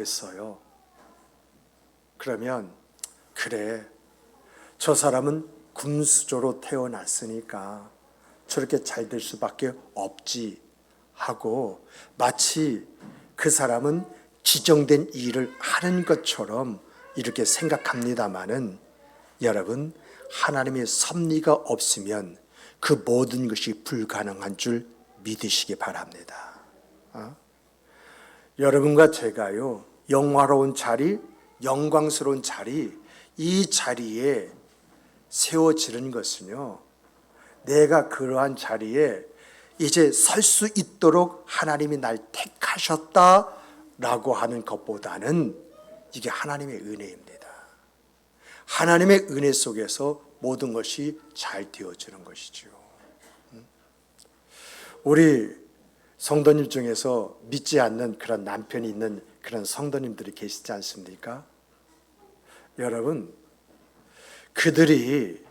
했어요. 그러면 그래, 저 사람은 금수저로 태어났으니까 저렇게 잘 될 수밖에 없지 하고 마치 그 사람은 지정된 일을 하는 것처럼 이렇게 생각합니다마는 여러분, 하나님의 섭리가 없으면 그 모든 것이 불가능한 줄 믿으시기 바랍니다. 여러분과 제가요, 영화로운 자리, 영광스러운 자리, 이 자리에 세워지는 것은요, 내가 그러한 자리에 이제 설 수 있도록 하나님이 날 택하셨다라고 하는 것보다는 이게 하나님의 은혜입니다. 하나님의 은혜 속에서 모든 것이 잘 되어지는 것이죠. 우리 성도님 중에서 믿지 않는 그런 남편이 있는 그런 성도님들이 계시지 않습니까? 여러분, 그들이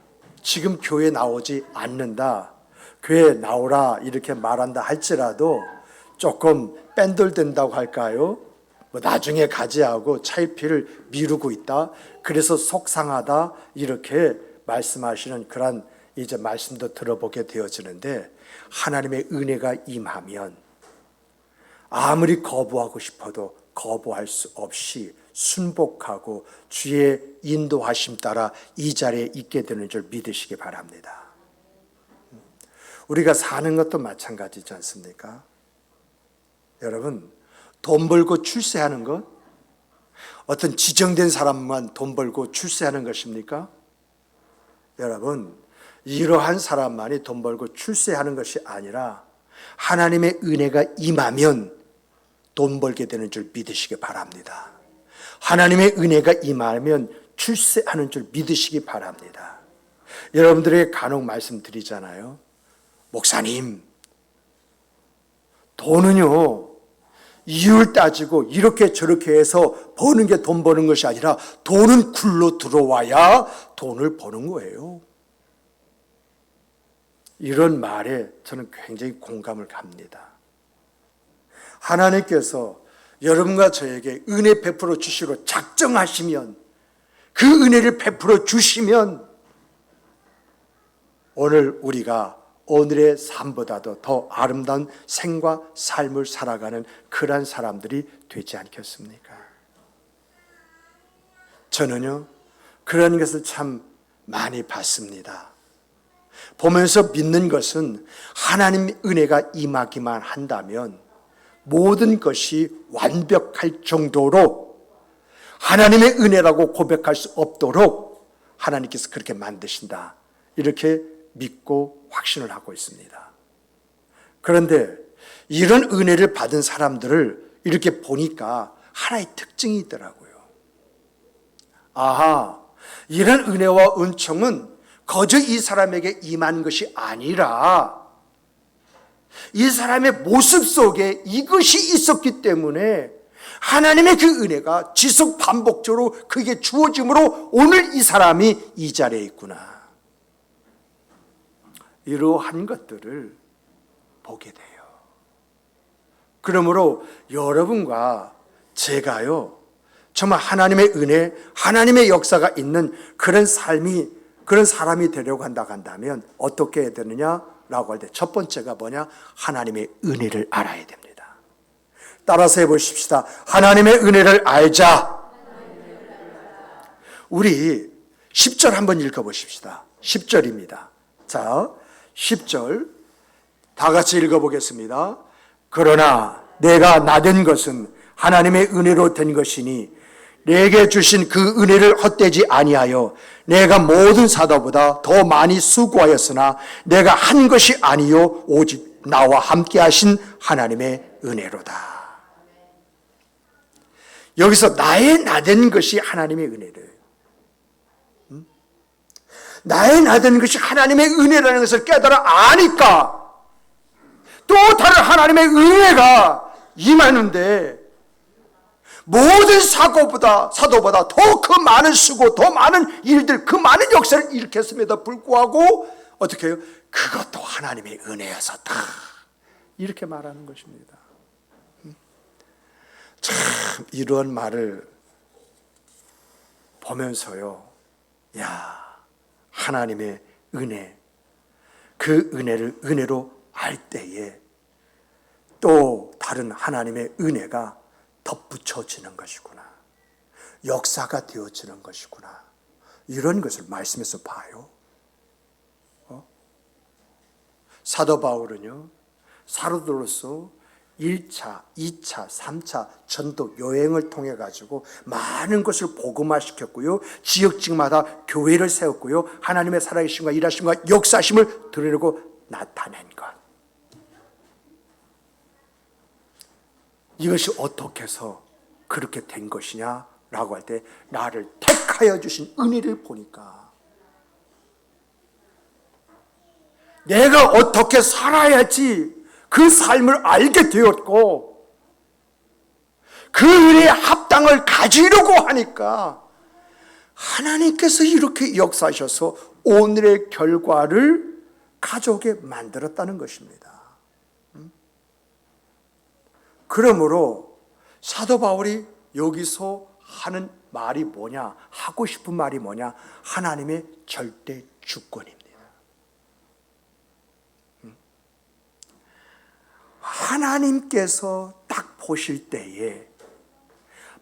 지금 교회 나오지 않는다, 교회 나오라 이렇게 말한다 할지라도 조금 뺀돌된다고 할까요? 뭐 나중에 가지 하고 차일피를 미루고 있다, 그래서 속상하다 이렇게 말씀하시는 그런 이제 말씀도 들어보게 되어지는데, 하나님의 은혜가 임하면 아무리 거부하고 싶어도 거부할 수 없이 순복하고 주의 인도하심 따라 이 자리에 있게 되는 줄 믿으시기 바랍니다. 우리가 사는 것도 마찬가지지 않습니까? 여러분, 돈 벌고 출세하는 것, 어떤 지정된 사람만 돈 벌고 출세하는 것입니까? 여러분, 이러한 사람만이 돈 벌고 출세하는 것이 아니라 하나님의 은혜가 임하면 돈 벌게 되는 줄 믿으시기 바랍니다. 하나님의 은혜가 임하면 출세하는 줄 믿으시기 바랍니다. 여러분들에게 간혹 말씀드리잖아요. 목사님, 돈은요, 이율 따지고 이렇게 저렇게 해서 버는 게 돈 버는 것이 아니라 돈은 굴러 들어와야 돈을 버는 거예요. 이런 말에 저는 굉장히 공감을 갑니다. 하나님께서 여러분과 저에게 은혜 베풀어 주시로 작정하시면, 그 은혜를 베풀어 주시면 오늘 우리가 오늘의 삶보다도 더 아름다운 생과 삶을 살아가는 그러한 사람들이 되지 않겠습니까? 저는요, 그런 것을 참 많이 봤습니다. 보면서 믿는 것은 하나님의 은혜가 임하기만 한다면 모든 것이 완벽할 정도로 하나님의 은혜라고 고백할 수 없도록 하나님께서 그렇게 만드신다, 이렇게 믿고 확신을 하고 있습니다. 그런데 이런 은혜를 받은 사람들을 이렇게 보니까 하나의 특징이 있더라고요. 아하, 이런 은혜와 은총은 거저 이 사람에게 임한 것이 아니라 이 사람의 모습 속에 이것이 있었기 때문에 하나님의 그 은혜가 지속 반복적으로 그게 주어짐으로 오늘 이 사람이 이 자리에 있구나, 이러한 것들을 보게 돼요. 그러므로 여러분과 제가요, 정말 하나님의 은혜, 하나님의 역사가 있는 그런 그런 사람이 되려고 한다면 어떻게 해야 되느냐라고 할 때 첫 번째가 뭐냐? 하나님의 은혜를 알아야 됩니다. 따라서 해보십시다. 하나님의 은혜를 알자. 우리 10절 한번 읽어보십시다. 10절입니다. 자, 10절 다 같이 읽어보겠습니다. 그러나 내가 나된 것은 하나님의 은혜로 된 것이니 내게 주신 그 은혜를 헛되지 아니하여 내가 모든 사도보다 더 많이 수고하였으나 내가 한 것이 아니요 오직 나와 함께 하신 하나님의 은혜로다. 여기서 나의 나된 것이 하나님의 은혜를, 나의 나된 것이 하나님의 은혜라는 것을 깨달아 아니까 또 다른 하나님의 은혜가 임하는데, 모든 사도보다 더 그 많은 수고, 더 많은 일들, 그 많은 역사를 일으켰음에도 불구하고 어떻게 해요? 그것도 하나님의 은혜였었다, 이렇게 말하는 것입니다. 참 이런 말을 보면서요, 야, 하나님의 은혜, 그 은혜를 은혜로 알 때에 또 다른 하나님의 은혜가 덧붙여지는 것이구나, 역사가 되어지는 것이구나, 이런 것을 말씀에서 봐요. 사도 바울은요, 사도로서 1차, 2차, 3차 전도 여행을 통해 가지고 많은 것을 복음화시켰고요, 지역직마다 교회를 세웠고요, 하나님의 살아계심과 일하심과 역사심을 드러내고 나타낸 것, 이것이 어떻게 해서 그렇게 된 것이냐라고 할 때 나를 택하여 주신 은혜를 보니까 내가 어떻게 살아야지 그 삶을 알게 되었고 그 은혜의 합당을 가지려고 하니까 하나님께서 이렇게 역사하셔서 오늘의 결과를 가져오게 만들었다는 것입니다. 그러므로 사도 바울이 여기서 하는 말이 뭐냐, 하고 싶은 말이 뭐냐, 하나님의 절대 주권입니다. 하나님께서 딱 보실 때에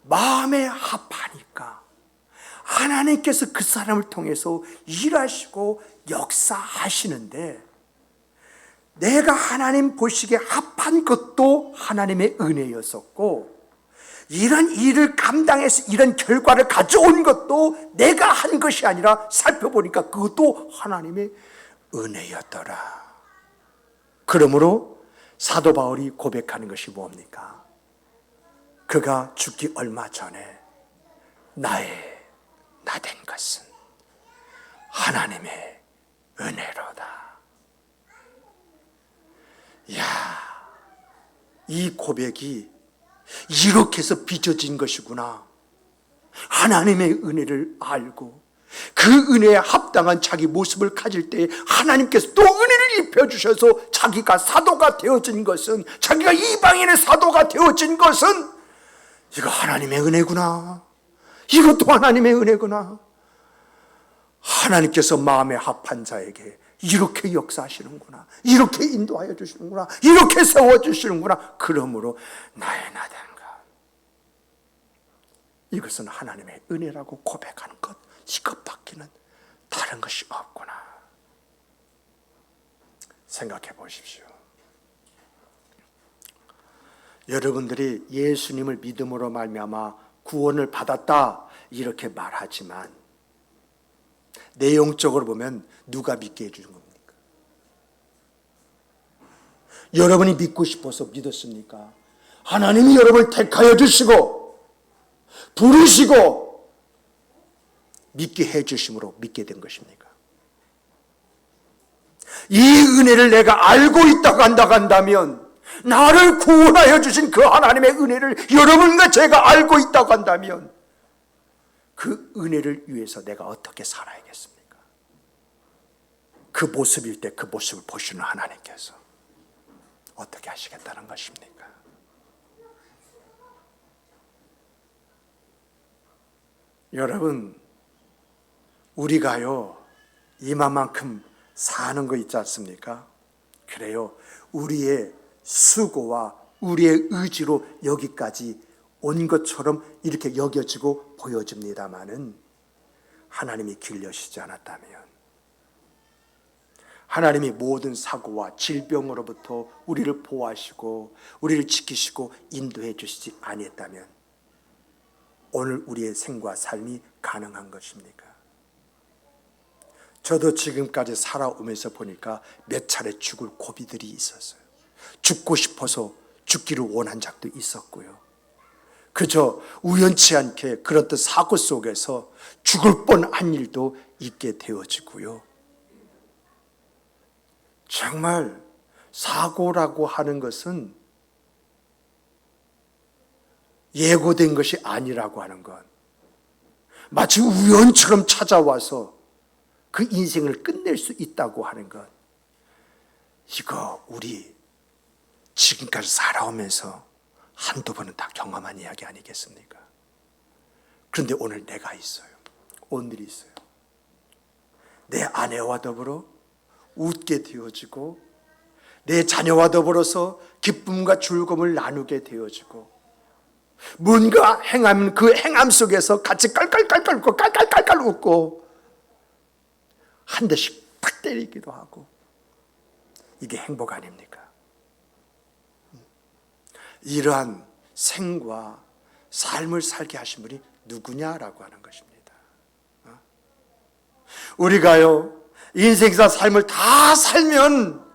마음에 합하니까 하나님께서 그 사람을 통해서 일하시고 역사하시는데, 내가 하나님 보시기에 합한 것도 하나님의 은혜였었고, 이런 일을 감당해서 이런 결과를 가져온 것도 내가 한 것이 아니라 살펴보니까 그것도 하나님의 은혜였더라. 그러므로 사도 바울이 고백하는 것이 뭡니까? 그가 죽기 얼마 전에 나 된 것은 하나님의 은혜로다. 이야, 이 고백이 이렇게 해서 빚어진 것이구나. 하나님의 은혜를 알고 그 은혜에 합당한 자기 모습을 가질 때 하나님께서 또 은혜를 입혀주셔서 자기가 사도가 되어진 것은, 자기가 이방인의 사도가 되어진 것은 이거 하나님의 은혜구나. 이것도 하나님의 은혜구나. 하나님께서 마음에 합한 자에게 이렇게 역사하시는구나, 이렇게 인도하여 주시는구나, 이렇게 세워주시는구나. 그러므로 나의 나단가, 이것은 하나님의 은혜라고 고백하는 것, 이것밖에는 다른 것이 없구나. 생각해 보십시오. 여러분들이 예수님을 믿음으로 말미암아 구원을 받았다 이렇게 말하지만 내용적으로 보면 누가 믿게 해주는 겁니까? 여러분이 믿고 싶어서 믿었습니까? 하나님이 여러분을 택하여 주시고 부르시고 믿게 해주심으로 믿게 된 것입니까? 이 은혜를 내가 알고 있다고 한다면, 나를 구원하여 주신 그 하나님의 은혜를 여러분과 제가 알고 있다고 한다면, 그 은혜를 위해서 내가 어떻게 살아야겠습니까? 그 모습일 때 그 모습을 보시는 하나님께서 어떻게 하시겠다는 것입니까? 여러분, 우리가요 이만큼 사는 거 있지 않습니까? 그래요, 우리의 수고와 우리의 의지로 여기까지 온 것처럼 이렇게 여겨지고 보여집니다마는, 하나님이 길려시지 않았다면, 하나님이 모든 사고와 질병으로부터 우리를 보호하시고 우리를 지키시고 인도해 주시지 아니했다면 오늘 우리의 생과 삶이 가능한 것입니까? 저도 지금까지 살아오면서 보니까 몇 차례 죽을 고비들이 있었어요. 죽고 싶어서 죽기를 원한 적도 있었고요. 그저 우연치 않게 그런 사고 속에서 죽을 뻔한 일도 있게 되어지고요. 정말 사고라고 하는 것은 예고된 것이 아니라고 하는 것, 마치 우연처럼 찾아와서 그 인생을 끝낼 수 있다고 하는 것, 이거 우리 지금까지 살아오면서 한두 번은 다 경험한 이야기 아니겠습니까? 그런데 오늘 내가 있어요. 오늘이 있어요. 내 아내와 더불어 웃게 되어지고 내 자녀와 더불어서 기쁨과 즐거움을 나누게 되어지고 뭔가 행하면 그 행함 속에서 같이 깔깔깔깔 웃고 깔깔깔깔 웃고 한 대씩 팍 때리기도 하고 이게 행복 아닙니까? 이러한 생과 삶을 살게 하신 분이 누구냐라고 하는 것입니다. 우리가요 인생사 삶을 다 살면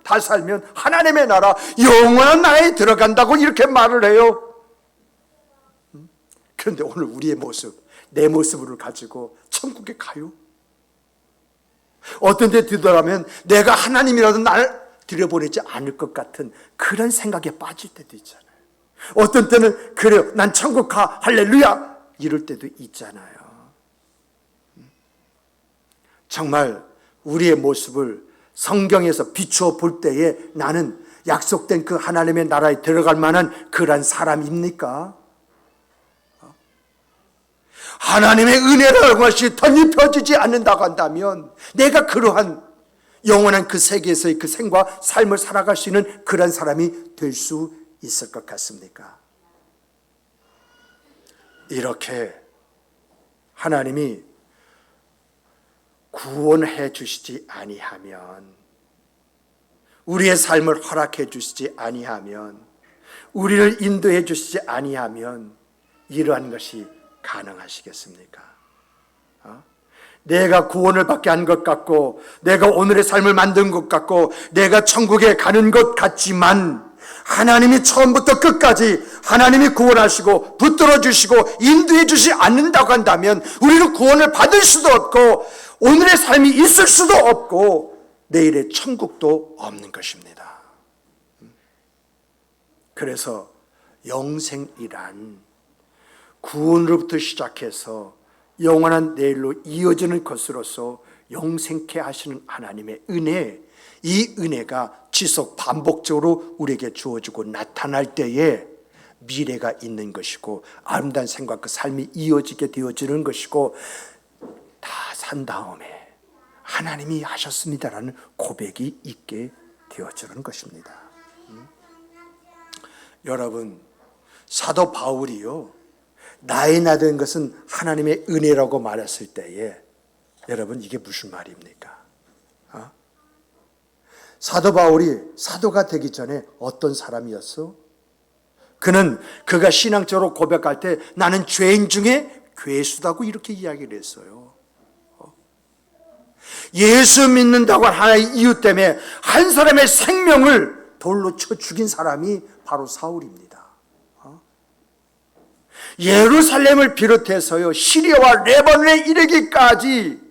하나님의 나라 영원한 나라에 들어간다고 이렇게 말을 해요. 그런데 오늘 우리의 모습, 내 모습을 가지고 천국에 가요? 어떤 데 뒤돌아가면 내가 하나님이라도 나를 들여보내지 않을 것 같은 그런 생각에 빠질 때도 있잖아요. 어떤 때는 그래요, 난 천국 가, 할렐루야 이럴 때도 있잖아요. 정말 우리의 모습을 성경에서 비추어 볼 때에 나는 약속된 그 하나님의 나라에 들어갈 만한 그런 사람입니까? 하나님의 은혜라는 것이 덧입혀지지 않는다고 한다면 내가 그러한 영원한 그 세계에서의 그 생과 삶을 살아갈 수 있는 그런 사람이 될 수 있을 것 같습니까? 이렇게 하나님이 구원해 주시지 아니하면, 우리의 삶을 허락해 주시지 아니하면, 우리를 인도해 주시지 아니하면 이러한 것이 가능하시겠습니까? 내가 구원을 받게 한 것 같고 내가 오늘의 삶을 만든 것 같고 내가 천국에 가는 것 같지만 하나님이 처음부터 끝까지 하나님이 구원하시고 붙들어 주시고 인도해 주시지 않는다고 한다면 우리는 구원을 받을 수도 없고 오늘의 삶이 있을 수도 없고 내일의 천국도 없는 것입니다. 그래서 영생이란 구원으로부터 시작해서 영원한 내일로 이어지는 것으로서 영생케 하시는 하나님의 은혜, 이 은혜가 지속 반복적으로 우리에게 주어지고 나타날 때에 미래가 있는 것이고 아름다운 생과 그 삶이 이어지게 되어지는 것이고 다 산 다음에 하나님이 하셨습니다라는 고백이 있게 되어지는 것입니다. 여러분, 사도 바울이요 나의 나 된 것은 하나님의 은혜라고 말했을 때에 여러분 이게 무슨 말입니까? 사도 바울이 사도가 되기 전에 어떤 사람이었어? 그가 신앙적으로 고백할 때 나는 죄인 중에 괴수다고 이렇게 이야기를 했어요. 예수 믿는다고 하나의 이유 때문에 한 사람의 생명을 돌로 쳐 죽인 사람이 바로 사울입니다. 예루살렘을 비롯해서요 시리아와 레바논에 이르기까지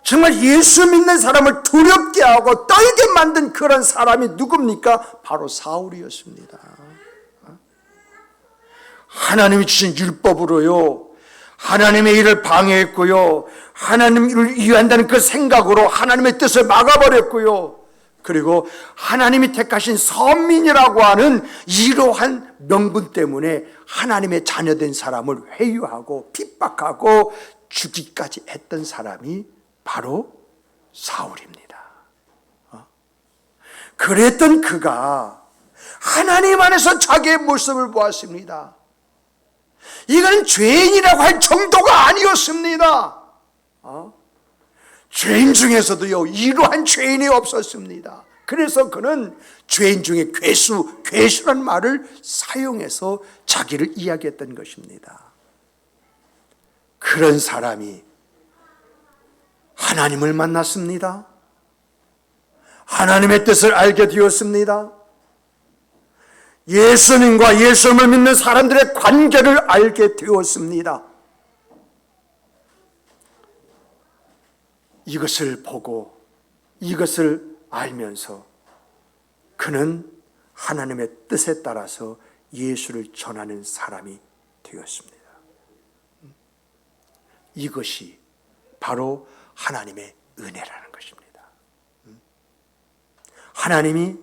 정말 예수 믿는 사람을 두렵게 하고 떨게 만든 그런 사람이 누굽니까? 바로 사울이었습니다. 하나님이 주신 율법으로요 하나님의 일을 방해했고요 하나님 일을 이해한다는 그 생각으로 하나님의 뜻을 막아버렸고요 그리고 하나님이 택하신 선민이라고 하는 이러한 명분 때문에 하나님의 자녀된 사람을 회유하고 핍박하고 죽이기까지 했던 사람이 바로 사울입니다. 그랬던 그가 하나님 안에서 자기의 모습을 보았습니다. 이건 죄인이라고 할 정도가 아니었습니다. 죄인 중에서도요 이러한 죄인이 없었습니다. 그래서 그는 죄인 중에 괴수란 말을 사용해서 자기를 이야기했던 것입니다. 그런 사람이 하나님을 만났습니다. 하나님의 뜻을 알게 되었습니다. 예수님과 예수님을 믿는 사람들의 관계를 알게 되었습니다. 이것을 보고 이것을 알면서 그는 하나님의 뜻에 따라서 예수를 전하는 사람이 되었습니다. 이것이 바로 하나님의 은혜라는 것입니다. 하나님이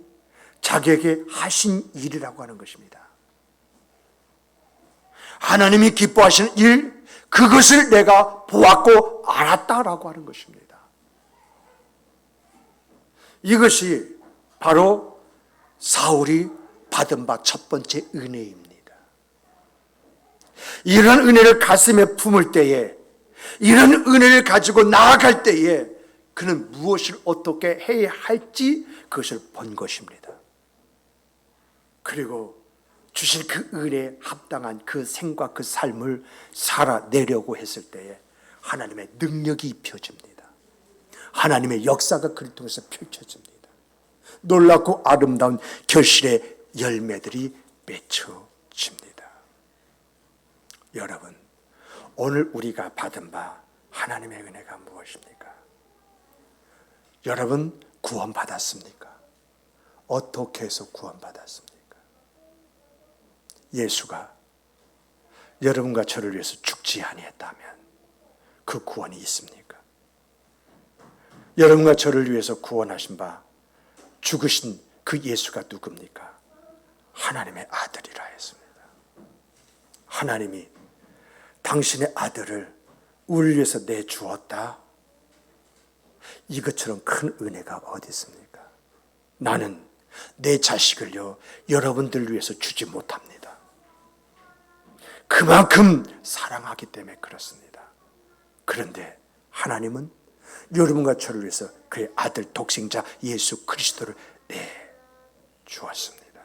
자기에게 하신 일이라고 하는 것입니다. 하나님이 기뻐하시는 일, 그것을 내가 보았고 알았다라고 하는 것입니다. 이것이 바로 사울이 받은 바 첫 번째 은혜입니다. 이런 은혜를 가슴에 품을 때에, 이런 은혜를 가지고 나아갈 때에 그는 무엇을 어떻게 해야 할지 그것을 본 것입니다. 그리고 주신 그 은혜에 합당한 그 생과 그 삶을 살아내려고 했을 때에 하나님의 능력이 입혀집니다. 하나님의 역사가 그를 통해서 펼쳐집니다. 놀랍고 아름다운 결실의 열매들이 맺혀집니다. 여러분, 오늘 우리가 받은 바 하나님의 은혜가 무엇입니까? 여러분 구원받았습니까? 어떻게 해서 구원받았습니까? 예수가 여러분과 저를 위해서 죽지 아니했다면 그 구원이 있습니까? 여러분과 저를 위해서 구원하신 바 죽으신 그 예수가 누굽니까? 하나님의 아들이라 했습니다. 하나님이 당신의 아들을 우리를 위해서 내주었다. 이것처럼 큰 은혜가 어디 있습니까? 나는 내 자식을요 여러분들을 위해서 주지 못합니다. 그만큼 사랑하기 때문에 그렇습니다. 그런데 하나님은 여러분과 저를 위해서 그의 아들 독생자 예수 그리스도를 내주었습니다.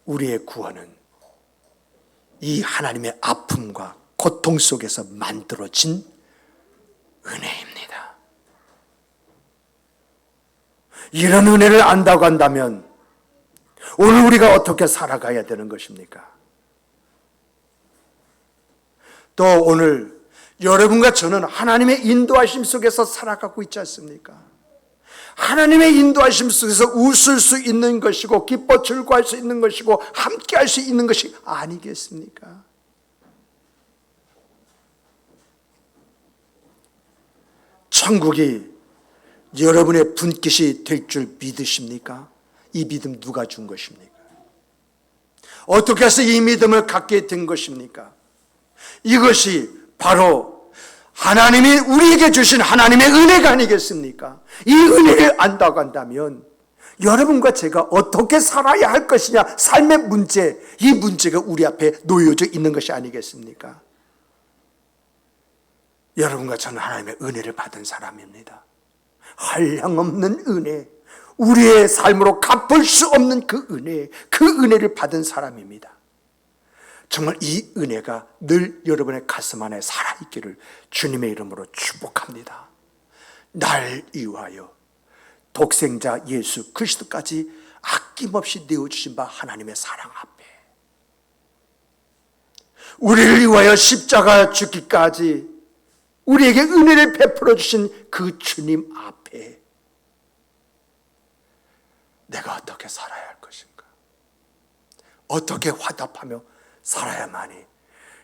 우리의 구원은 이 하나님의 아픔과 고통 속에서 만들어진 은혜입니다. 이런 은혜를 안다고 한다면 오늘 우리가 어떻게 살아가야 되는 것입니까? 또 오늘 여러분과 저는 하나님의 인도하심 속에서 살아가고 있지 않습니까? 하나님의 인도하심 속에서 웃을 수 있는 것이고 기뻐 즐거워할 수 있는 것이고 함께 할 수 있는 것이 아니겠습니까? 천국이 여러분의 분깃이 될 줄 믿으십니까? 이 믿음 누가 준 것입니까? 어떻게 해서 이 믿음을 갖게 된 것입니까? 이것이 바로 하나님이 우리에게 주신 하나님의 은혜가 아니겠습니까? 이 은혜를 안다고 한다면 여러분과 제가 어떻게 살아야 할 것이냐, 삶의 문제, 이 문제가 우리 앞에 놓여져 있는 것이 아니겠습니까? 여러분과 저는 하나님의 은혜를 받은 사람입니다. 한량없는 은혜, 우리의 삶으로 갚을 수 없는 그 은혜를 받은 사람입니다. 정말 이 은혜가 늘 여러분의 가슴 안에 살아있기를 주님의 이름으로 축복합니다. 날 위하여 독생자 예수 그리스도까지 아낌없이 내어주신 바 하나님의 사랑 앞에 우리를 위하여 십자가 죽기까지 우리에게 은혜를 베풀어 주신 그 주님 앞에 내가 어떻게 살아야 할 것인가? 어떻게 화답하며 살아야만이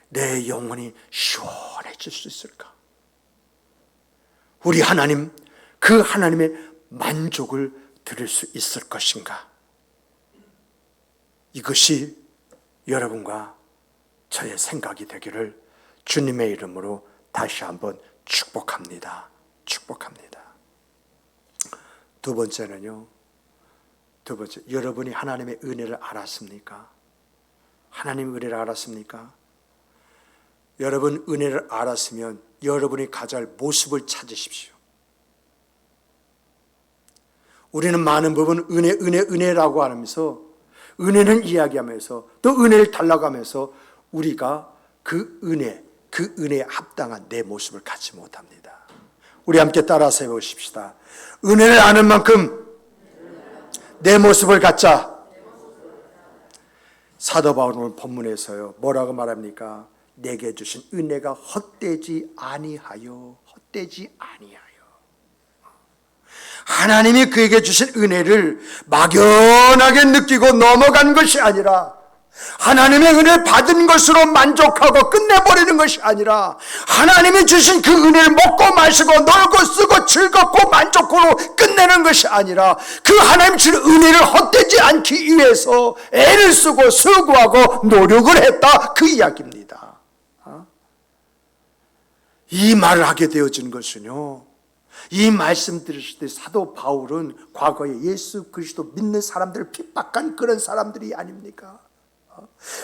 내 영혼이 시원해질 수 있을까? 우리 하나님, 그 하나님의 만족을 들을 수 있을 것인가? 이것이 여러분과 저의 생각이 되기를 주님의 이름으로 다시 한번 축복합니다. 축복합니다. 두 번째는요. 여러분이 하나님의 은혜를 알았습니까? 하나님의 은혜를 알았습니까? 여러분 은혜를 알았으면 여러분이 가져야 할 모습을 찾으십시오. 우리는 많은 부분 은혜라고 하면서 은혜는 이야기하면서 또 은혜를 달라고 하면서 우리가 그 은혜에 합당한 내 모습을 갖지 못합니다. 우리 함께 따라서 해보십시다. 은혜를 아는 만큼 내 모습을 갖자. 사도 바울은 본문에서요 뭐라고 말합니까? 내게 주신 은혜가 헛되지 아니하여. 하나님이 그에게 주신 은혜를 막연하게 느끼고 넘어간 것이 아니라 하나님의 은혜를 받은 것으로 만족하고 끝내버리는 것이 아니라 하나님이 주신 그 은혜를 먹고 마시고 놀고 쓰고 즐겁고 만족으로 끝내는 것이 아니라 그 하나님 주신 은혜를 헛되지 않기 위해서 애를 쓰고 수고하고 노력을 했다, 그 이야기입니다. 이 말을 하게 되어진 것은요, 이 말씀 들으실 때 사도 바울은 과거에 예수 그리스도 믿는 사람들을 핍박한 그런 사람들이 아닙니까?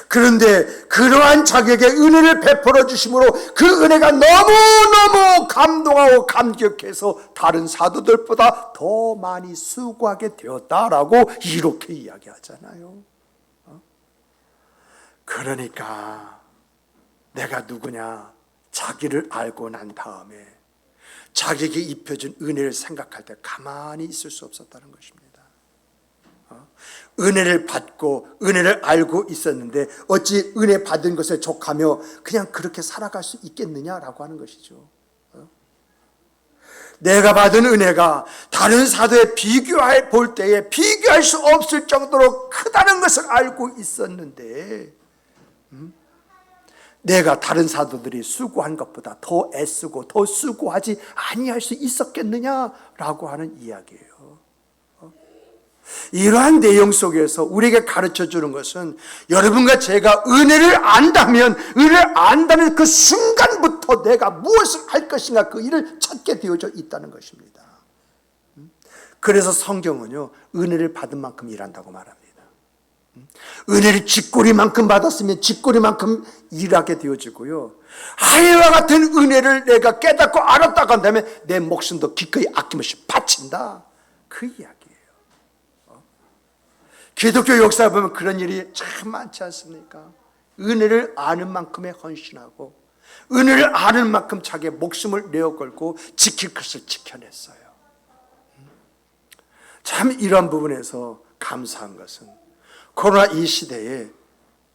그런데 그러한 자격에 은혜를 베풀어 주심으로 그 은혜가 너무너무 감동하고 감격해서 다른 사도들보다 더 많이 수고하게 되었다라고 이렇게 이야기하잖아요. 그러니까 내가 누구냐, 자기를 알고 난 다음에 자기에게 입혀준 은혜를 생각할 때 가만히 있을 수 없었다는 것입니다. 은혜를 받고 은혜를 알고 있었는데 어찌 은혜 받은 것에 족하며 그냥 그렇게 살아갈 수 있겠느냐라고 하는 것이죠. 내가 받은 은혜가 다른 사도에 비교해 볼 때에 비교할 수 없을 정도로 크다는 것을 알고 있었는데 내가 다른 사도들이 수고한 것보다 더 애쓰고 더 수고하지 아니할 수 있었겠느냐라고 하는 이야기예요. 이러한 내용 속에서 우리에게 가르쳐 주는 것은 여러분과 제가 은혜를 안다는 그 순간부터 내가 무엇을 할 것인가 그 일을 찾게 되어져 있다는 것입니다. 그래서 성경은요, 은혜를 받은 만큼 일한다고 말합니다. 은혜를 쥐꼬리만큼 받았으면 쥐꼬리만큼 일하게 되어지고요, 아이와 같은 은혜를 내가 깨닫고 알았다고 한다면 내 목숨도 기꺼이 아낌없이 바친다, 그 이야기예요. 기독교 역사에 보면 그런 일이 참 많지 않습니까? 은혜를 아는 만큼의 헌신하고 은혜를 아는 만큼 자기의 목숨을 내어 걸고 지킬 것을 지켜냈어요. 참 이런 부분에서 감사한 것은 코로나 이 시대에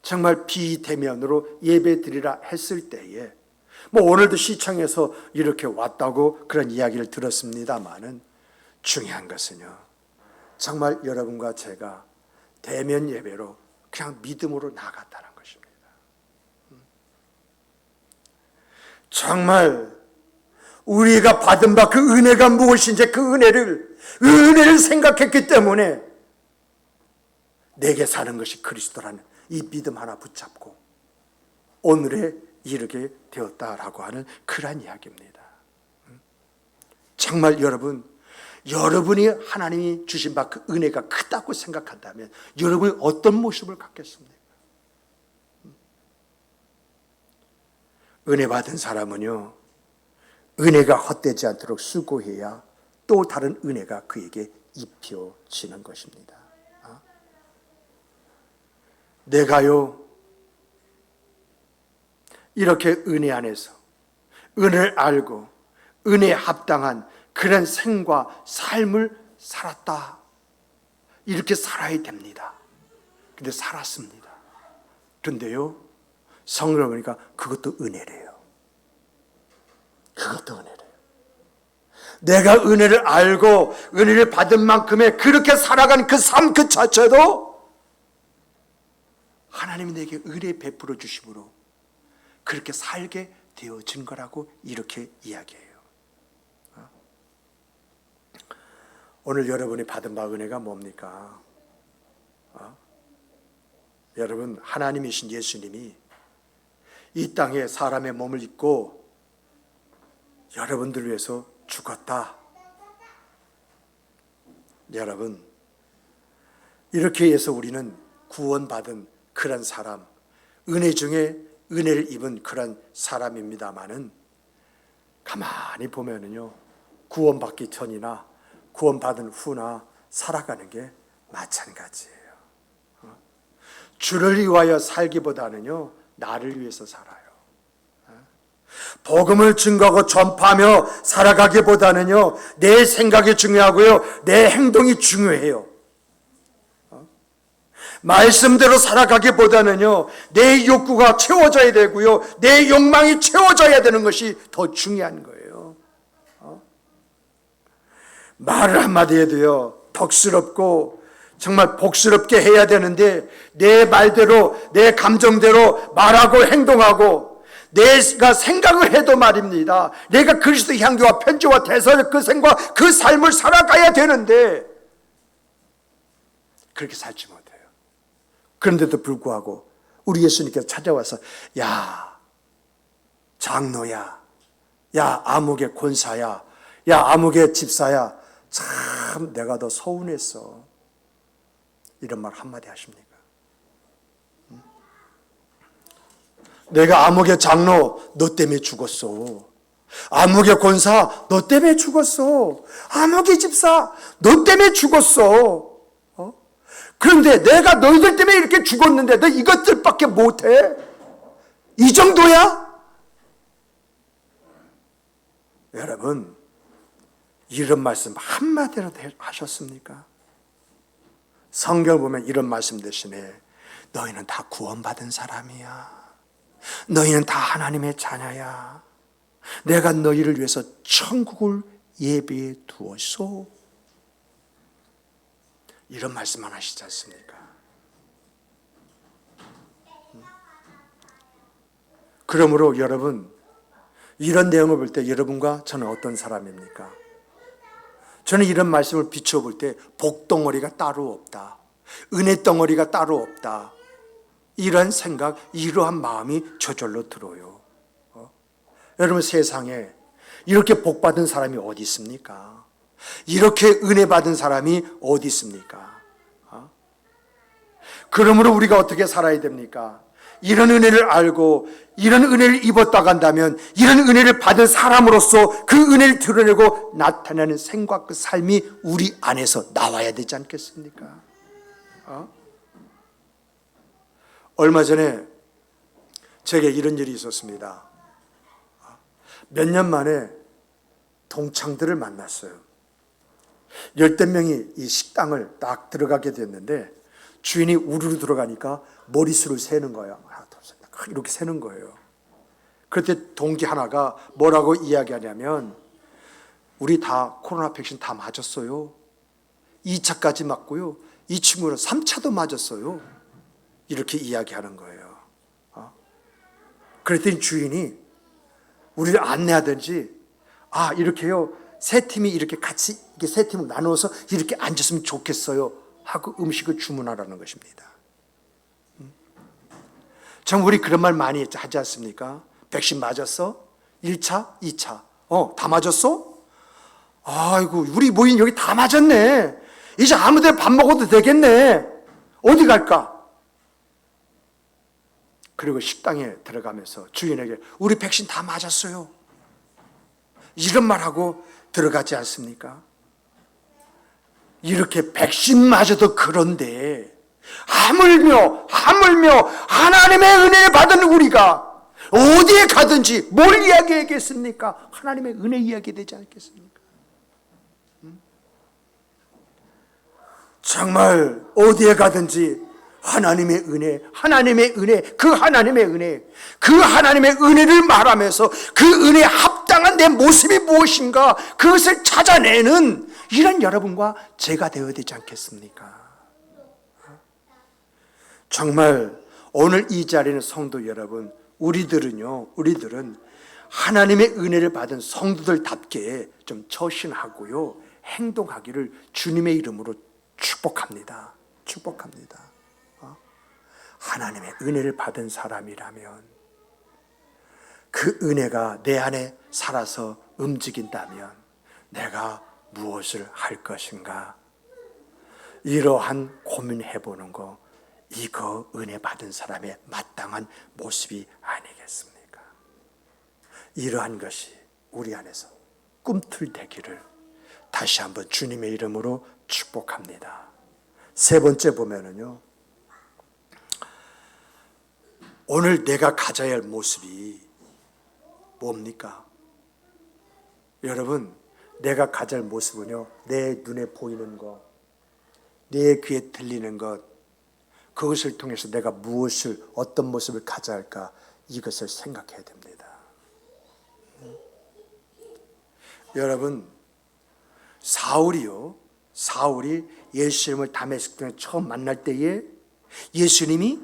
정말 비대면으로 예배 드리라 했을 때에 오늘도 시청에서 이렇게 왔다고 그런 이야기를 들었습니다마는 중요한 것은요, 정말 여러분과 제가 대면 예배로 그냥 믿음으로 나갔다는 것입니다. 정말 우리가 받은 바 그 은혜가 무엇인지 그 은혜를 생각했기 때문에 내게 사는 것이 그리스도라는 이 믿음 하나 붙잡고 오늘에 이르게 되었다라고 하는 그러한 이야기입니다. 정말 여러분이 하나님이 주신 바 그 은혜가 크다고 생각한다면 여러분이 어떤 모습을 갖겠습니까? 은혜 받은 사람은요, 은혜가 헛되지 않도록 수고해야 또 다른 은혜가 그에게 입혀지는 것입니다. 내가요, 이렇게 은혜 안에서 은혜를 알고 은혜에 합당한 그런 생과 삶을 살았다, 이렇게 살아야 됩니다. 근데 살았습니다. 그런데요, 성경을 보니까 그것도 은혜래요. 그것도 은혜래요. 내가 은혜를 알고 은혜를 받은 만큼의 그렇게 살아간 그 삶 그 자체도 하나님이 내게 은혜 베풀어 주심으로 그렇게 살게 되어진 거라고 이렇게 이야기해요. 오늘 여러분이 받은 바 은혜가 뭡니까? 여러분, 하나님이신 예수님이 이 땅에 사람의 몸을 입고 여러분들을 위해서 죽었다. 여러분, 이렇게 해서 우리는 구원받은 그런 사람, 은혜 중에 은혜를 입은 그런 사람입니다마는 가만히 보면은요, 구원받기 전이나 구원받은 후나 살아가는 게 마찬가지예요. 주를 위하여 살기보다는요, 나를 위해서 살아요. 복음을 증거하고 전파하며 살아가기보다는요, 내 생각이 중요하고요, 내 행동이 중요해요. 말씀대로 살아가기보다는요, 내 욕구가 채워져야 되고요, 내 욕망이 채워져야 되는 것이 더 중요한 거예요. 말을 한마디 해도요, 덕스럽고 정말 복스럽게 해야 되는데 내 말대로 내 감정대로 말하고 행동하고 내가 생각을 해도 말입니다. 내가 그리스도 향기와 편지와 대사의 그 생과 그 삶을 살아가야 되는데 그렇게 살지 못해요. 그런데도 불구하고 우리 예수님께서 찾아와서 야 장로야, 야 아무개 권사야, 야 아무개 집사야, 참 내가 더 서운했어. 이런 말 한마디 하십니까? 내가 아무개 장로 너 때문에 죽었어. 아무개 권사 너 때문에 죽었어. 아무개 집사 너 때문에 죽었어. 그런데 내가 너희들 때문에 이렇게 죽었는데 너 이것들밖에 못해? 이 정도야? 여러분 이런 말씀 한마디로 하셨습니까? 성경을 보면 이런 말씀 대신에 너희는 다 구원받은 사람이야. 너희는 다 하나님의 자녀야. 내가 너희를 위해서 천국을 예비해 두었소. 이런 말씀만 하시지 않습니까? 그러므로 여러분 이런 내용을 볼 때 여러분과 저는 어떤 사람입니까? 저는 이런 말씀을 비춰볼 때 복덩어리가 따로 없다. 은혜 덩어리가 따로 없다. 이런 생각, 이러한 마음이 저절로 들어요. 여러분 세상에 이렇게 복받은 사람이 어디 있습니까? 이렇게 은혜 받은 사람이 어디 있습니까? 그러므로 우리가 어떻게 살아야 됩니까? 이런 은혜를 알고 이런 은혜를 입었다 간다면 이런 은혜를 받은 사람으로서 그 은혜를 드러내고 나타내는 생과 그 삶이 우리 안에서 나와야 되지 않겠습니까? 얼마 전에 제게 이런 일이 있었습니다. 몇 년 만에 동창들을 만났어요. 10대 명이 이 식당을 딱 들어가게 됐는데 주인이 우르르 들어가니까 머리수를 세는 거예요. 하나, 둘, 셋, 이렇게 세는 거예요. 그때 동기 하나가 뭐라고 이야기하냐면 우리 다 코로나 백신 다 맞았어요. 2차까지 맞고요. 이 친구는 3차도 맞았어요. 이렇게 이야기하는 거예요. 그랬더니 주인이 우리를 안내하든지 이렇게요. 세 팀이 이렇게 같이 이렇게 세 팀을 나누어서 이렇게 앉았으면 좋겠어요. 하고 음식을 주문하라는 것입니다. 참 우리 그런 말 많이 하지 않습니까? 백신 맞았어? 1차, 2차. 다 맞았어? 아이고 우리 모인 여기 다 맞았네. 이제 아무 데나 밥 먹어도 되겠네. 어디 갈까? 그리고 식당에 들어가면서 주인에게 우리 백신 다 맞았어요. 이런 말하고 들어가지 않습니까? 이렇게 백신 맞아도 그런데 하물며 하나님의 은혜를 받은 우리가 어디에 가든지 뭘 이야기하겠습니까? 하나님의 은혜 이야기되지 않겠습니까? 정말 어디에 가든지 하나님의 은혜, 그 하나님의 은혜를 말하면서 그 은혜에 합당한 내 모습이 무엇인가 그것을 찾아내는 이런 여러분과 제가 되어야 되지 않겠습니까? 정말 오늘 이 자리는 성도 여러분, 우리들은 하나님의 은혜를 받은 성도들답게 좀 처신하고요, 행동하기를 주님의 이름으로 축복합니다. 하나님의 은혜를 받은 사람이라면 그 은혜가 내 안에 살아서 움직인다면 내가 무엇을 할 것인가? 이러한 고민해보는 거, 이거 은혜 받은 사람의 마땅한 모습이 아니겠습니까? 이러한 것이 우리 안에서 꿈틀대기를 다시 한번 주님의 이름으로 축복합니다. 세 번째 보면은요, 오늘 내가 가져야 할 모습이 뭡니까? 여러분, 내가 가져야 할 모습은요, 내 눈에 보이는 것, 내 귀에 들리는 것, 그것을 통해서 내가 어떤 모습을 가져야 할까, 이것을 생각해야 됩니다. 여러분, 사울이요, 사울이 예수님을 다메섹 처음 만날 때에 예수님이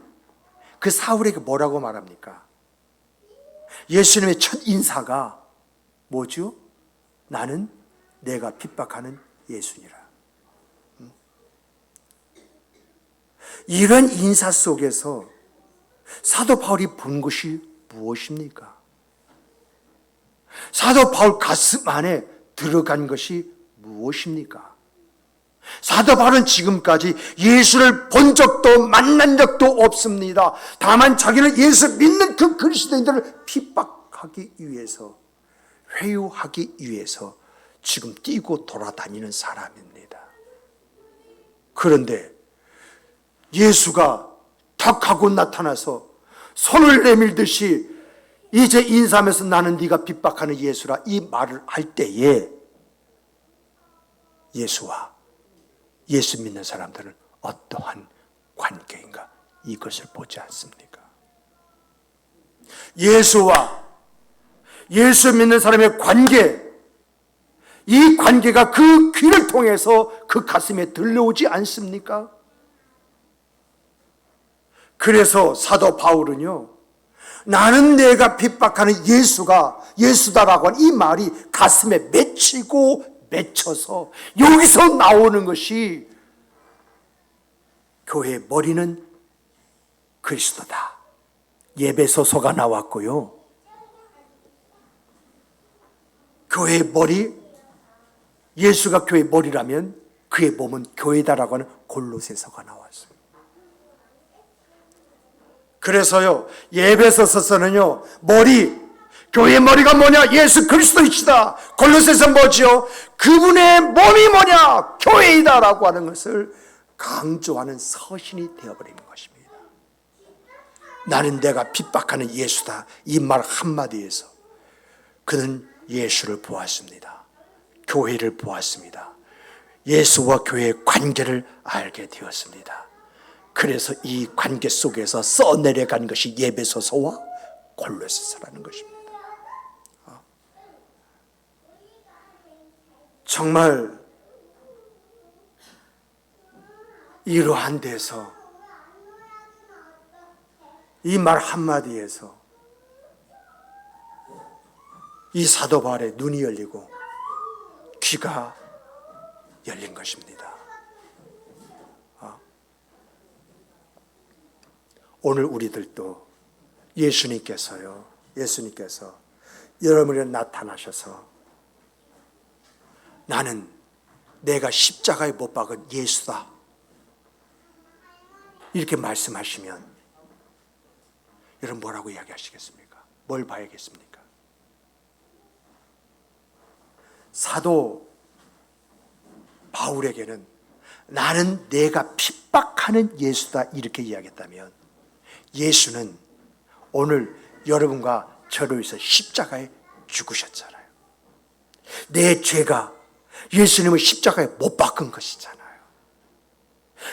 그 사울에게 뭐라고 말합니까? 예수님의 첫 인사가 뭐죠? 나는 내가 핍박하는 예수니라. 이런 인사 속에서 사도 바울이 본 것이 무엇입니까? 사도 바울 가슴 안에 들어간 것이 무엇입니까? 사도 바울은 지금까지 예수를 본 적도 만난 적도 없습니다. 다만 자기는 예수 믿는 그 그리스도인들을 핍박하기 위해서, 회유하기 위해서 지금 뛰고 돌아다니는 사람입니다. 그런데 예수가 탁 하고 나타나서 손을 내밀듯이 이제 인사하면서 나는 네가 핍박하는 예수라 이 말을 할 때에 예수와 예수 믿는 사람들은 어떠한 관계인가 이것을 보지 않습니까? 예수와 예수 믿는 사람의 관계, 이 관계가 그 귀를 통해서 그 가슴에 들려오지 않습니까? 그래서 사도 바울은요, 나는 내가 핍박하는 예수가 예수다라고 하는 이 말이 가슴에 맺히고 맺혀서 여기서 나오는 것이 교회의 머리는 그리스도다. 예배소서가 나왔고요. 교회의 머리, 예수가 교회의 머리라면 그의 몸은 교회다라고 하는 골로새서가 나왔어요. 그래서요, 예배소서서는요, 교회의 머리가 뭐냐? 예수 그리스도이시다. 골로새서 뭐지요? 그분의 몸이 뭐냐? 교회이다라고 하는 것을 강조하는 서신이 되어버리는 것입니다. 나는 내가 핍박하는 예수다. 이 말 한마디에서 그는 예수를 보았습니다. 교회를 보았습니다. 예수와 교회의 관계를 알게 되었습니다. 그래서 이 관계 속에서 써내려간 것이 예배소서와 골로새서라는 것입니다. 정말 이러한 데서 이 말 한마디에서 이 사도 바울의 눈이 열리고 귀가 열린 것입니다. 오늘 우리들도 예수님께서 여러분에게 나타나셔서 나는 내가 십자가에 못 박은 예수다 이렇게 말씀하시면 여러분 뭐라고 이야기하시겠습니까? 뭘 봐야겠습니까? 사도 바울에게는 나는 내가 핍박하는 예수다 이렇게 이야기했다면 예수는 오늘 여러분과 저를 위해서 십자가에 죽으셨잖아요. 내 죄가 예수님을 십자가에 못 박은 것이잖아요.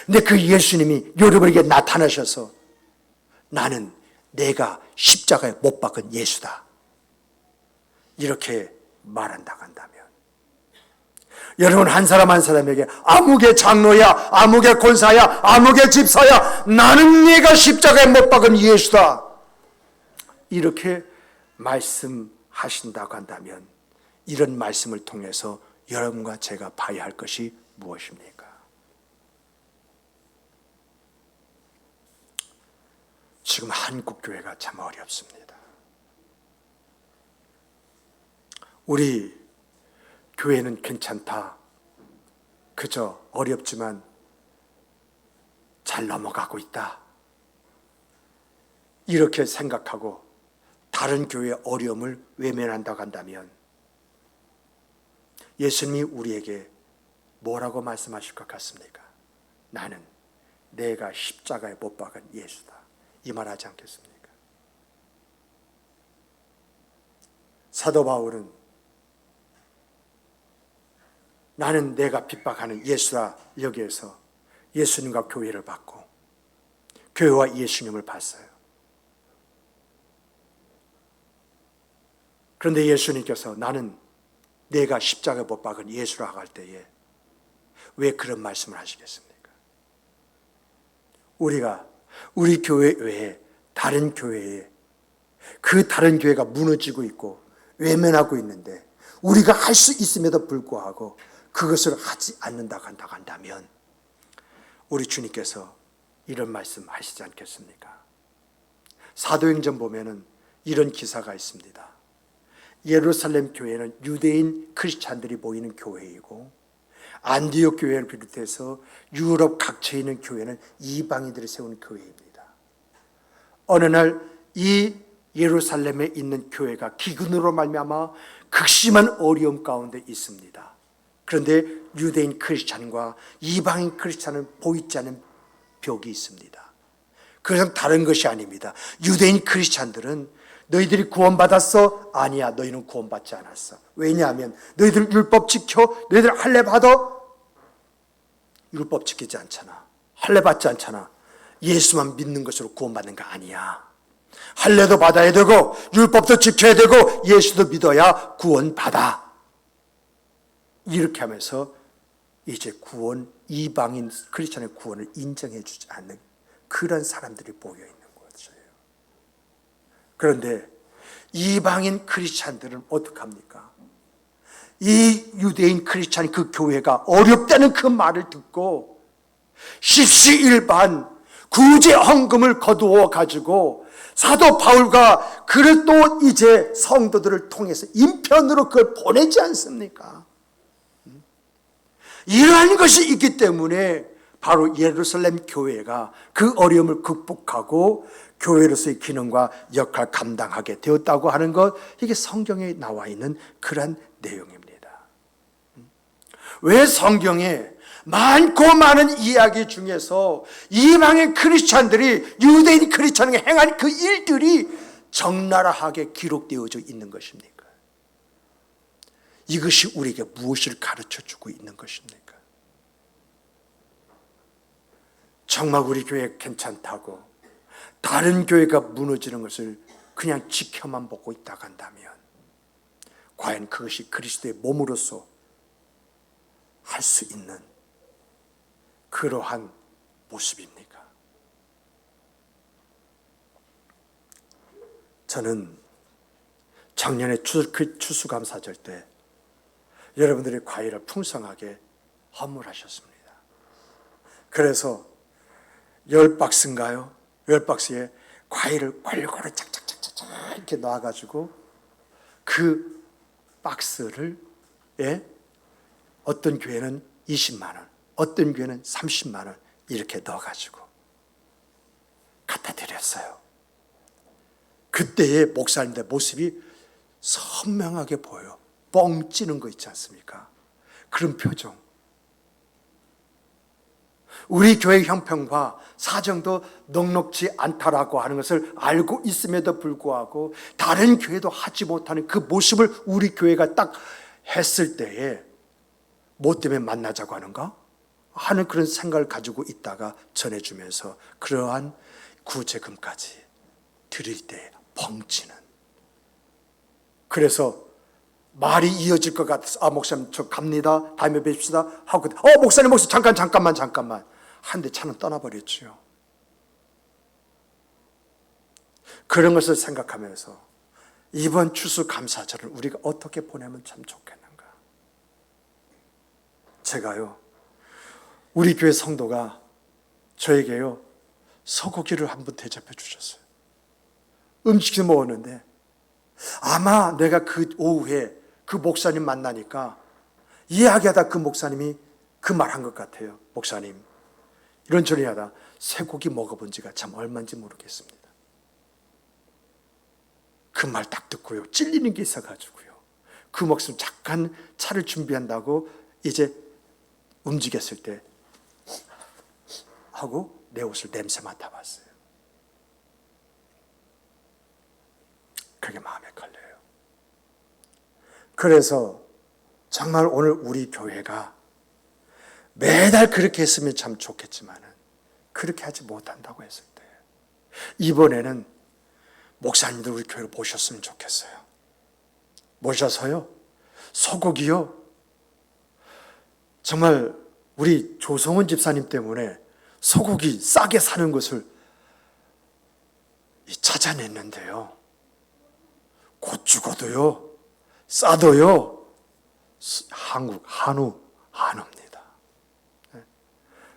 근데 그 예수님이 여러분에게 나타나셔서 나는 내가 십자가에 못 박은 예수다 이렇게 말한다고 한다면 여러분 한 사람 한 사람에게 아무개 장로야, 아무개 권사야, 아무개 집사야, 나는 네가 십자가에 못 박은 예수다 이렇게 말씀하신다고 한다면 이런 말씀을 통해서 여러분과 제가 봐야 할 것이 무엇입니까? 지금 한국 교회가 참 어렵습니다. 우리 교회는 괜찮다. 그저 어렵지만 잘 넘어가고 있다. 이렇게 생각하고 다른 교회의 어려움을 외면한다고 한다면 예수님이 우리에게 뭐라고 말씀하실 것 같습니까? 나는 내가 십자가에 못 박은 예수다. 이 말 하지 않겠습니까? 사도 바울은 나는 내가 핍박하는 예수라 여기에서 예수님과 교회를 봤고 교회와 예수님을 봤어요. 그런데 예수님께서 나는 내가 십자가에 못 박은 예수라고 할 때에 왜 그런 말씀을 하시겠습니까? 우리가 우리 교회 외에 다른 교회에 그 다른 교회가 무너지고 있고 외면하고 있는데 우리가 할 수 있음에도 불구하고 그것을 하지 않는다고 한다면 우리 주님께서 이런 말씀 하시지 않겠습니까? 사도행전 보면은 이런 기사가 있습니다. 예루살렘 교회는 유대인 크리스찬들이 모이는 교회이고 안디옥 교회를 비롯해서 유럽 각처에 있는 교회는 이방인들이 세운 교회입니다. 어느 날 이 예루살렘에 있는 교회가 기근으로 말미암아 극심한 어려움 가운데 있습니다. 그런데 유대인 크리스찬과 이방인 크리스찬은 보이지 않는 벽이 있습니다. 그것은 다른 것이 아닙니다. 유대인 크리스찬들은 너희들이 구원받았어? 아니야, 너희는 구원받지 않았어. 왜냐하면 너희들 율법 지켜? 너희들 할례 받아? 율법 지키지 않잖아. 할례 받지 않잖아. 예수만 믿는 것으로 구원받는 거 아니야. 할례도 받아야 되고 율법도 지켜야 되고 예수도 믿어야 구원받아. 이렇게 하면서 이제 구원, 이방인 크리스찬의 구원을 인정해 주지 않는 그런 사람들이 모여 있는 것이에요. 그런데 이방인 크리스찬들은 어떡합니까? 이 유대인 크리스찬 그 교회가 어렵다는 그 말을 듣고 십시일반 구제 헌금을 거두어 가지고 사도 바울과 그를 또 이제 성도들을 통해서 인편으로 그걸 보내지 않습니까? 이러한 것이 있기 때문에 바로 예루살렘 교회가 그 어려움을 극복하고 교회로서의 기능과 역할을 감당하게 되었다고 하는 것, 이게 성경에 나와 있는 그러한 내용입니다. 왜 성경에 많고 많은 이야기 중에서 이방인 크리스찬들이 유대인 크리스찬에게 행한 그 일들이 적나라하게 기록되어져 있는 것입니까? 이것이 우리에게 무엇을 가르쳐주고 있는 것입니까? 정말 우리 교회 괜찮다고 다른 교회가 무너지는 것을 그냥 지켜만 보고 있다고 한다면 과연 그것이 그리스도의 몸으로서 할 수 있는 그러한 모습입니까? 저는 작년에 추수감사절 때 여러분들이 과일을 풍성하게 헌물하셨습니다. 그래서 10박스인가요? 10박스에 과일을 골고루 착착착착 이렇게 놔가지고 그 박스를 어떤 교회는 20만 원, 어떤 교회는 30만 원 이렇게 넣어가지고 갖다 드렸어요. 그때의 목사님들 모습이 선명하게 보여요. 뻥 찌는 거 있지 않습니까? 그런 표정. 우리 교회 형편과 사정도 넉넉지 않다라고 하는 것을 알고 있음에도 불구하고 다른 교회도 하지 못하는 그 모습을 우리 교회가 딱 했을 때에 뭐 때문에 만나자고 하는가? 하는 그런 생각을 가지고 있다가 전해주면서 그러한 구제금까지 드릴 때 벙치는. 그래서 말이 이어질 것 같아서 목사님 저 갑니다. 다음에 뵙시다 하고 목사님 잠깐만 한데 차는 떠나버렸죠. 그런 것을 생각하면서 이번 추수감사절을 우리가 어떻게 보내면 참 좋겠는가. 제가요 우리 교회 성도가 저에게요 소고기를 한번 대접해 주셨어요. 음식을 먹었는데 아마 내가 그 오후에 그 목사님 만나니까 이야기하다 그 목사님이 그 말 한 것 같아요. 목사님 이런 소리 하다 쇠고기 먹어본 지가 참 얼마인지 모르겠습니다. 그 말 딱 듣고요 찔리는 게 있어가지고요 그 목사님 잠깐 차를 준비한다고 이제 움직였을 때 하고 내 옷을 냄새 맡아봤어요. 그게 마음에 걸려요. 그래서 정말 오늘 우리 교회가 매달 그렇게 했으면 참 좋겠지만은 그렇게 하지 못한다고 했을 때 이번에는 목사님들 우리 교회로 모셨으면 좋겠어요. 모셔서요 소고기요 정말 우리 조성원 집사님 때문에 소고기 싸게 사는 것을 찾아냈는데요. 곧 죽어도요, 싸도요, 한우입니다.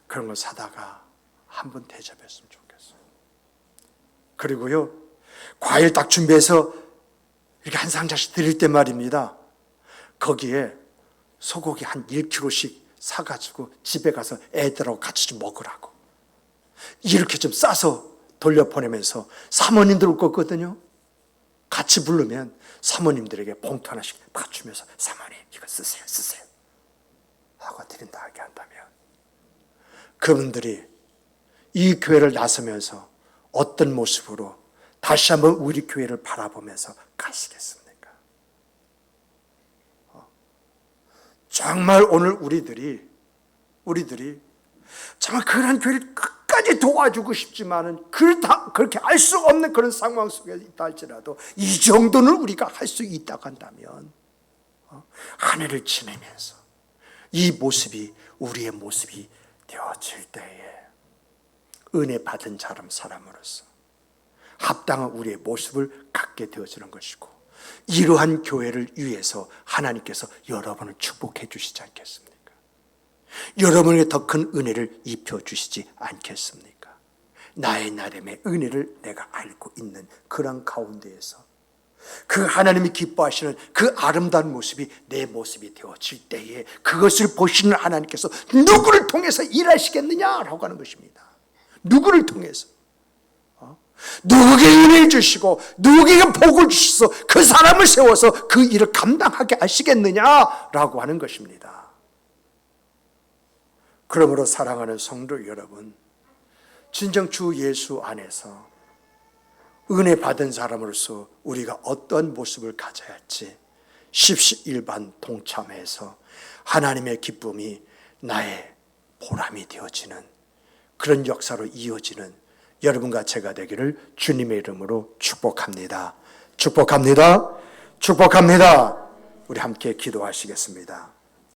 그런 걸 사다가 한번 대접했으면 좋겠어요. 그리고요, 과일 딱 준비해서 이렇게 한 상자씩 드릴 때 말입니다. 거기에 소고기 한 1kg씩 사가지고 집에 가서 애들하고 같이 좀 먹으라고. 이렇게 좀 싸서 돌려보내면서 사모님들 올 거거든요. 같이 부르면 사모님들에게 봉투 하나씩 다 주면서 사모님 이거 쓰세요 하고 드린다고 한다면 그분들이 이 교회를 나서면서 어떤 모습으로 다시 한번 우리 교회를 바라보면서 가시겠습니까? 정말 오늘 우리들이 정말 그런 교회를 끝까지 도와주고 싶지만은 그렇게 알 수 없는 그런 상황 속에 있다 할지라도 이 정도는 우리가 할 수 있다고 한다면 한 해를 지내면서 이 모습이 우리의 모습이 되어질 때에 은혜 받은 사람으로서 합당한 우리의 모습을 갖게 되어지는 것이고 이러한 교회를 위해서 하나님께서 여러분을 축복해 주시지 않겠습니까? 여러분에게 더 큰 은혜를 입혀주시지 않겠습니까? 나의 나름의 은혜를 내가 알고 있는 그런 가운데에서 그 하나님이 기뻐하시는 그 아름다운 모습이 내 모습이 되어질 때에 그것을 보시는 하나님께서 누구를 통해서 일하시겠느냐라고 하는 것입니다. 누구를 통해서? 누구에게 은혜를 주시고 누구에게 복을 주셔서 그 사람을 세워서 그 일을 감당하게 하시겠느냐라고 하는 것입니다. 그러므로 사랑하는 성도 여러분, 진정 주 예수 안에서 은혜 받은 사람으로서 우리가 어떤 모습을 가져야 할지 십시일반 동참해서 하나님의 기쁨이 나의 보람이 되어지는 그런 역사로 이어지는 여러분과 제가 되기를 주님의 이름으로 축복합니다. 축복합니다. 축복합니다. 우리 함께 기도하시겠습니다.